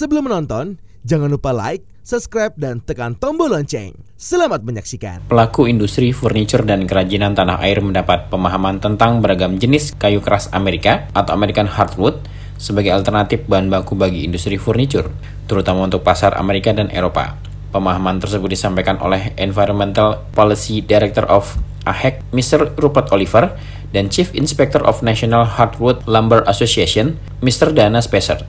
Sebelum menonton, jangan lupa like, subscribe, dan tekan tombol lonceng. Selamat menyaksikan. Pelaku industri furniture dan kerajinan tanah air mendapat pemahaman tentang beragam jenis kayu keras Amerika atau American Hardwood sebagai alternatif bahan baku bagi industri furniture, terutama untuk pasar Amerika dan Eropa. Pemahaman tersebut disampaikan oleh Environmental Policy Director of AHEC, Mr. Rupert Oliver, dan Chief Inspector of National Hardwood Lumber Association, Mr. Dana Spacer,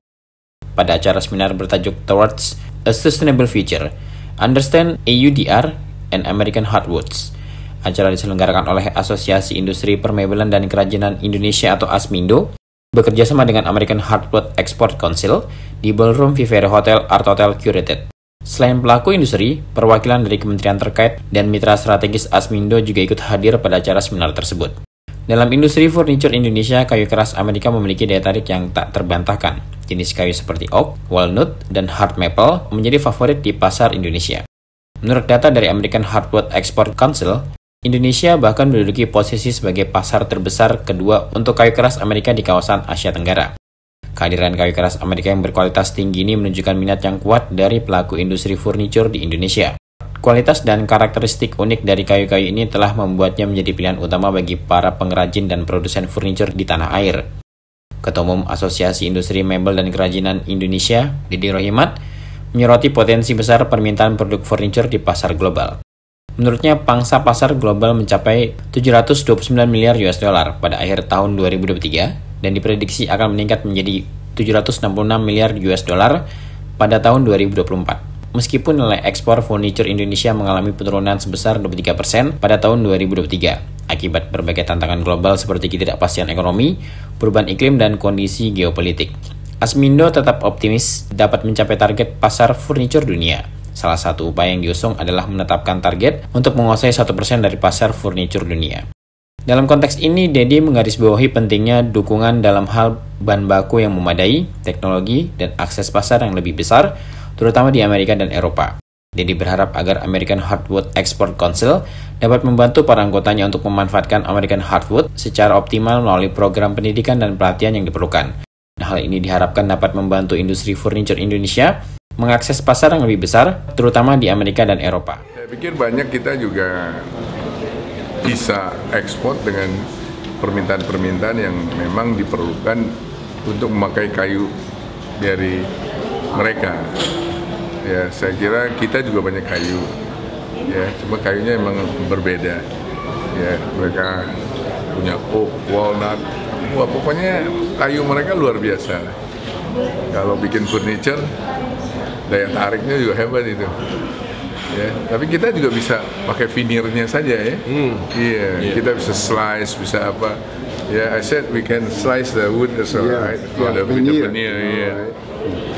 pada acara seminar bertajuk Towards a Sustainable Future, Understand AUDR and American Hardwoods. Acara diselenggarakan oleh Asosiasi Industri Permebelan dan Kerajinan Indonesia atau ASMINDO, bekerjasama dengan American Hardwood Export Council di Ballroom Vivere Hotel Art Hotel Curated. Selain pelaku industri, perwakilan dari kementerian terkait dan mitra strategis ASMINDO juga ikut hadir pada acara seminar tersebut. Dalam industri furniture Indonesia, kayu keras Amerika memiliki daya tarik yang tak terbantahkan. Jenis kayu seperti oak, walnut, dan hard maple menjadi favorit di pasar Indonesia. Menurut data dari American Hardwood Export Council, Indonesia bahkan menduduki posisi sebagai pasar terbesar kedua untuk kayu keras Amerika di kawasan Asia Tenggara. Kehadiran kayu keras Amerika yang berkualitas tinggi ini menunjukkan minat yang kuat dari pelaku industri furniture di Indonesia. Kualitas dan karakteristik unik dari kayu-kayu ini telah membuatnya menjadi pilihan utama bagi para pengrajin dan produsen furniture di tanah air. Ketua Umum Asosiasi Industri Mebel dan Kerajinan Indonesia, Didi Rohimat, menyoroti potensi besar permintaan produk furniture di pasar global. Menurutnya, pangsa pasar global mencapai 729 miliar US dollar pada akhir tahun 2023 dan diprediksi akan meningkat menjadi 766 miliar US dollar pada tahun 2024. Meskipun nilai ekspor furniture Indonesia mengalami penurunan sebesar 23% pada tahun 2023 akibat berbagai tantangan global seperti ketidakpastian ekonomi, perubahan iklim, dan kondisi geopolitik. ASMINDO tetap optimis dapat mencapai target pasar furniture dunia. Salah satu upaya yang diusung adalah menetapkan target untuk menguasai 1% dari pasar furniture dunia. Dalam konteks ini, Dedi menggarisbawahi pentingnya dukungan dalam hal bahan baku yang memadai, teknologi, dan akses pasar yang lebih besar, terutama di Amerika dan Eropa. Dedi berharap agar American Hardwood Export Council dapat membantu para anggotanya untuk memanfaatkan American Hardwood secara optimal melalui program pendidikan dan pelatihan yang diperlukan. Hal ini diharapkan dapat membantu industri furniture Indonesia mengakses pasar yang lebih besar, terutama di Amerika dan Eropa. Saya pikir banyak kita juga bisa ekspor dengan permintaan-permintaan yang memang diperlukan untuk memakai kayu dari mereka. Ya, saya kira kita juga banyak kayu. Ya, cuma kayunya emang berbeda. Ya, mereka punya oak, walnut. Wah, pokoknya kayu mereka luar biasa. Kalau bikin furniture, daya tariknya juga hebat itu. Ya, tapi kita juga bisa pakai veneernya saja ya. Kita bisa slice, bisa apa. Ya, I said we can slice the wood as well, right? For the veneer.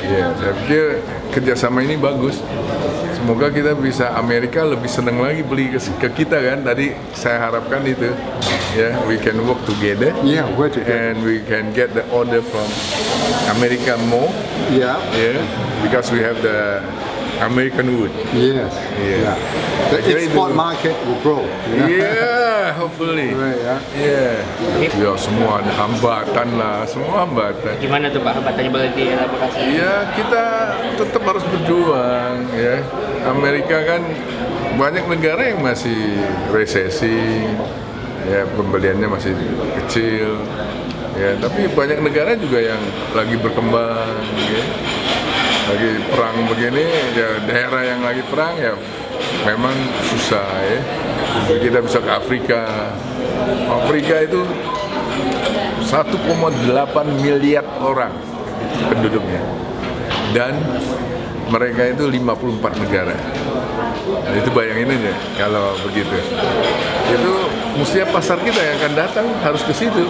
Ya, saya pikir kerjasama ini bagus. Semoga kita bisa Amerika lebih senang lagi beli ke kita kan. Tadi saya harapkan itu. Ya, we can work together. And we can get the order from America more. Yeah, because we have the American wood. Yes. Yeah. The export market will grow. Yeah, hopefully. Yeah. Ya, semua ada hambatan lah, semua hambatan. Gimana tuh Pak hambatannya bagi Bekasi? Ya, kita tetap harus berjuang ya. Amerika kan banyak negara yang masih resesi, ya pembeliannya masih kecil. Ya, tapi banyak negara juga yang lagi berkembang ya. Lagi perang begini, ya daerah yang lagi perang ya memang susah ya. Jadi kita bisa ke Afrika. Afrika itu 1,8 miliar orang penduduknya. Dan mereka itu 54 negara. Nah, itu bayangin aja kalau begitu. Itu mestinya pasar kita yang akan datang harus ke situ.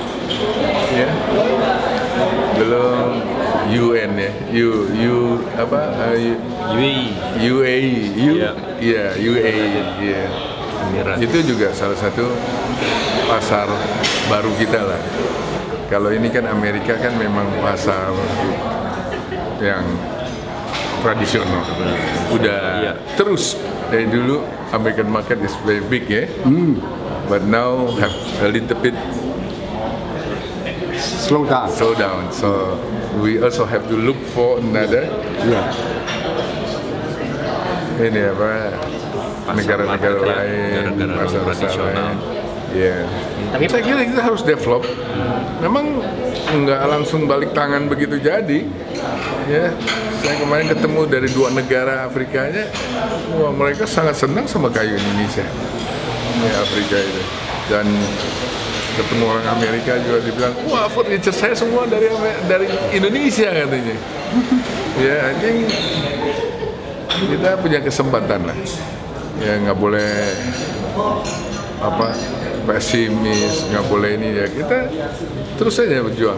Ya. Belum UN ya, UAE. Itu juga salah satu pasar baru kita lah. Kalau ini kan Amerika kan memang pasar yang tradisional, udah terus dari dulu American market is very big ya, but now have a little bit slow down. slow down. So we also have to look for another Yeah. ini apa negara-negara lain, pasar-pasar lain. Ya. Tapi saya kira kita harus develop. Memang nggak langsung balik tangan begitu jadi. Ya, saya kemarin ketemu dari 2 negara Afrikanya, wah mereka sangat senang sama kayu Indonesia. Ya Afrika itu. Dan ketemu orang Amerika juga dibilang, wah furniture saya semua dari Indonesia katanya. Ya, I think kita punya kesempatan lah. Ya nggak boleh pesimis, nggak boleh ini ya, kita terus saja berjuang.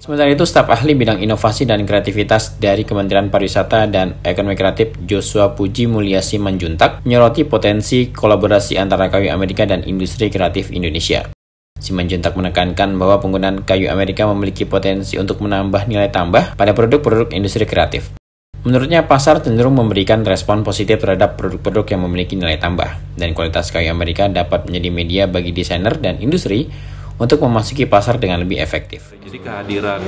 Sementara itu, staf ahli bidang inovasi dan kreativitas dari Kementerian Pariwisata dan Ekonomi Kreatif Joshua Puji Mulyasi Manjuntak menyoroti potensi kolaborasi antara kayu Amerika dan industri kreatif Indonesia. Si Manjuntak menekankan bahwa penggunaan kayu Amerika memiliki potensi untuk menambah nilai tambah pada produk-produk industri kreatif. Menurutnya, pasar cenderung memberikan respon positif terhadap produk-produk yang memiliki nilai tambah, dan kualitas kayu Amerika dapat menjadi media bagi desainer dan industri untuk memasuki pasar dengan lebih efektif. Jadi kehadiran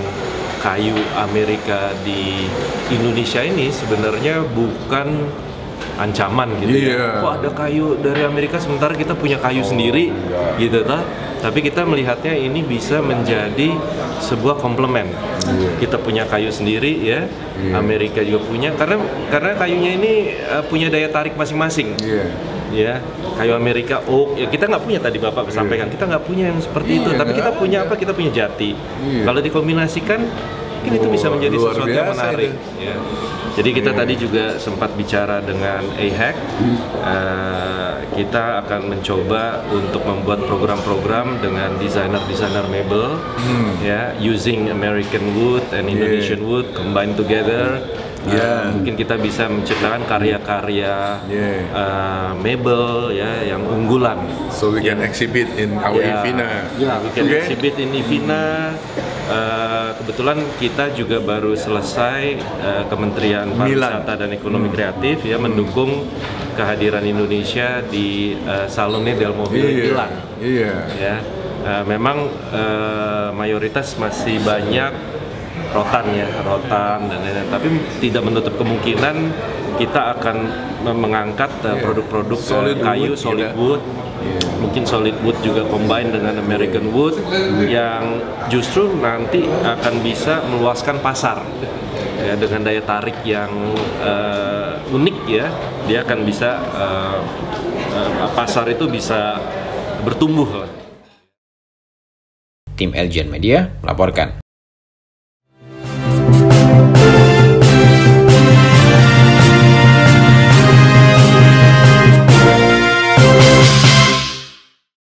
kayu Amerika di Indonesia ini sebenarnya bukan ancaman gitu ya. Kok ada kayu dari Amerika sementara kita punya kayu sendiri gitu ta? Tapi kita melihatnya ini bisa menjadi sebuah komplement. Kita punya kayu sendiri ya, Amerika juga punya karena kayunya ini punya daya tarik masing-masing. Ya, kayu Amerika oak ya kita nggak punya, tadi Bapak sampaikan kita nggak punya yang seperti itu, tapi kita punya apa? Kita punya jati. Kalau dikombinasikan mungkin itu bisa menjadi sesuatu yang menarik. Ya. Jadi kita tadi juga sempat bicara dengan AHEC, kita akan mencoba untuk membuat program-program dengan desainer mebel, ya, using American wood and Indonesian wood combined together. Mungkin kita bisa menciptakan karya-karya mebel ya yang unggulan. So we can exhibit in our IFINA. We can exhibit in IFINA. Kebetulan kita juga baru selesai Kementerian Pariwisata dan Ekonomi Kreatif ya mendukung kehadiran Indonesia di Salone del Mobile Milan. Ya, memang mayoritas masih banyak rotan dan lain-lain, tapi tidak menutup kemungkinan kita akan mengangkat produk-produk kayu solid wood. Mungkin solid wood juga combine dengan American wood yang justru nanti akan bisa meluaskan pasar ya, dengan daya tarik yang unik ya, dia akan bisa pasar itu bisa bertumbuh. Tim LGN Media melaporkan.